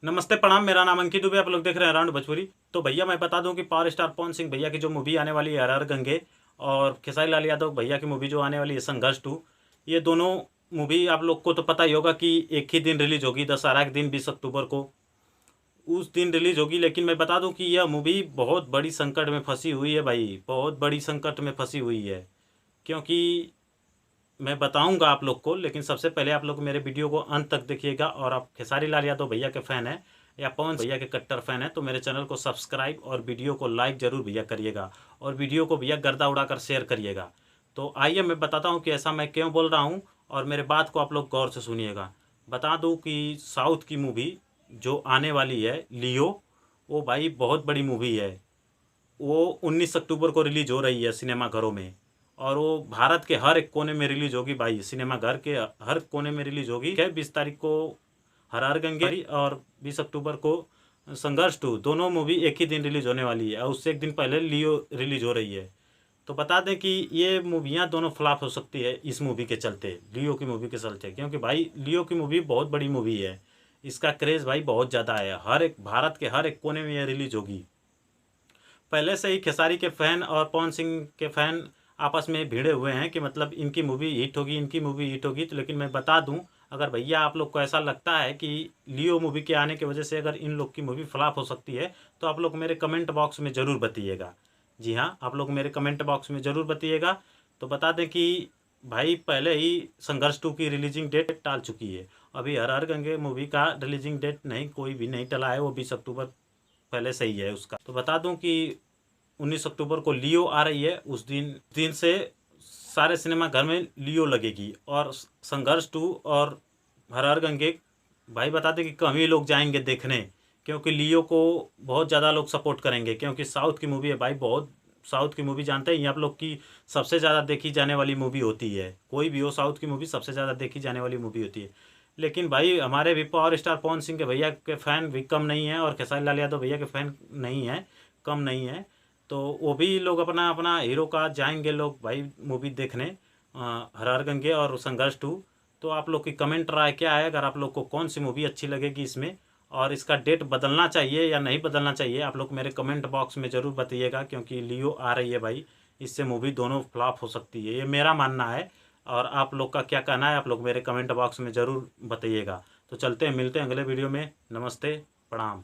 नमस्ते प्रणाम, मेरा नाम अंकित दुबे, आप लोग देख रहे हैं राउंड भोजपुरी। तो भैया मैं बता दूं कि पावर स्टार पवन सिंह भैया की जो मूवी आने वाली है हर हर गंगे, और खेसारी लाल यादव भैया की मूवी जो आने वाली है संघर्ष 2, ये दोनों मूवी आप लोग को तो पता ही होगा कि एक ही दिन रिलीज होगी, दशहरा के दिन 20 अक्टूबर को उस दिन रिलीज होगी। लेकिन मैं बता दूं कि यह मूवी बहुत बड़ी संकट में फंसी हुई है भाई, बहुत बड़ी संकट में फंसी हुई है। क्योंकि मैं बताऊंगा आप लोग को, लेकिन सबसे पहले आप लोग मेरे वीडियो को अंत तक देखिएगा। और आप खेसारी लाल यादव भैया के फैन हैं या पवन भैया के कट्टर फैन हैं तो मेरे चैनल को सब्सक्राइब और वीडियो को लाइक जरूर भैया करिएगा, और वीडियो को भैया गर्दा उड़ाकर शेयर करिएगा। तो आइए मैं बताता हूँ कि ऐसा मैं क्यों बोल रहा हूँ, और मेरे बात को आप लोग गौर से सुनिएगा। बता दूँ कि साउथ की मूवी जो आने वाली है लियो, वो भाई बहुत बड़ी मूवी है। वो 19 अक्टूबर को रिलीज हो रही है सिनेमा घरों में, और वो भारत के हर एक कोने में रिलीज होगी भाई, सिनेमा घर के हर कोने में रिलीज होगी। 20 तारीख को हर हर गंगे और 20 अक्टूबर को संघर्ष 2, दोनों मूवी एक ही दिन रिलीज होने वाली है, और उससे एक दिन पहले लियो रिलीज हो रही है। तो बता दें कि ये मूवियाँ दोनों फ्लॉप हो सकती है इस मूवी के चलते, लियो की मूवी के चलते। क्योंकि भाई लियो की मूवी बहुत बड़ी मूवी है, इसका क्रेज़ भाई बहुत ज़्यादा है, हर एक भारत के हर एक कोने में ये रिलीज होगी। पहले से ही खेसारी के फैन और पवन सिंह के फैन आपस में भिड़े हुए हैं कि मतलब इनकी मूवी हिट होगी, इनकी मूवी हिट होगी। तो लेकिन मैं बता दूं, अगर भैया आप लोग को ऐसा लगता है कि लियो मूवी के आने की वजह से अगर इन लोग की मूवी फ्लॉप हो सकती है, तो आप लोग मेरे कमेंट बॉक्स में ज़रूर बताइएगा। जी हाँ, आप लोग मेरे कमेंट बॉक्स में ज़रूर बताइएगा। तो बता दें कि भाई पहले ही संघर्ष 2 की रिलीजिंग डेट टाल चुकी है। अभी हर हर गंगे मूवी का रिलीजिंग डेट नहीं, कोई भी नहीं टला है, वो 20 अक्टूबर पहले से ही है उसका। तो बता दूं कि 19 अक्टूबर को लियो आ रही है, उस दिन से सारे सिनेमा घर में लियो लगेगी, और संघर्ष 2 और हर हर गंगे भाई बता दें कि कम ही लोग जाएंगे देखने। क्योंकि लियो को बहुत ज़्यादा लोग सपोर्ट करेंगे, क्योंकि साउथ की मूवी है भाई, बहुत साउथ की मूवी जानते ही आप लोग की सबसे ज़्यादा देखी जाने वाली मूवी होती है। कोई भी हो, साउथ की मूवी सबसे ज़्यादा देखी जाने वाली मूवी होती है। लेकिन भाई हमारे भी पावर स्टार पवन सिंह के भैया के फ़ैन भी कम नहीं है, और खेसारी लाल यादव भैया के फ़ैन नहीं है, कम नहीं है। तो वो भी लोग अपना अपना हीरो का जाएंगे लोग भाई मूवी देखने, हर हर गंगे और संघर्ष 2। तो आप लोग की कमेंट राय क्या है, अगर आप लोग को कौन सी मूवी अच्छी लगेगी इसमें, और इसका डेट बदलना चाहिए या नहीं बदलना चाहिए, आप लोग मेरे कमेंट बॉक्स में ज़रूर बताइएगा। क्योंकि लियो आ रही है भाई, इससे मूवी दोनों फ्लॉप हो सकती है, ये मेरा मानना है। और आप लोग का क्या कहना है, आप लोग मेरे कमेंट बॉक्स में ज़रूर बताइएगा। तो चलते हैं, मिलते हैं अगले वीडियो में। नमस्ते, प्रणाम।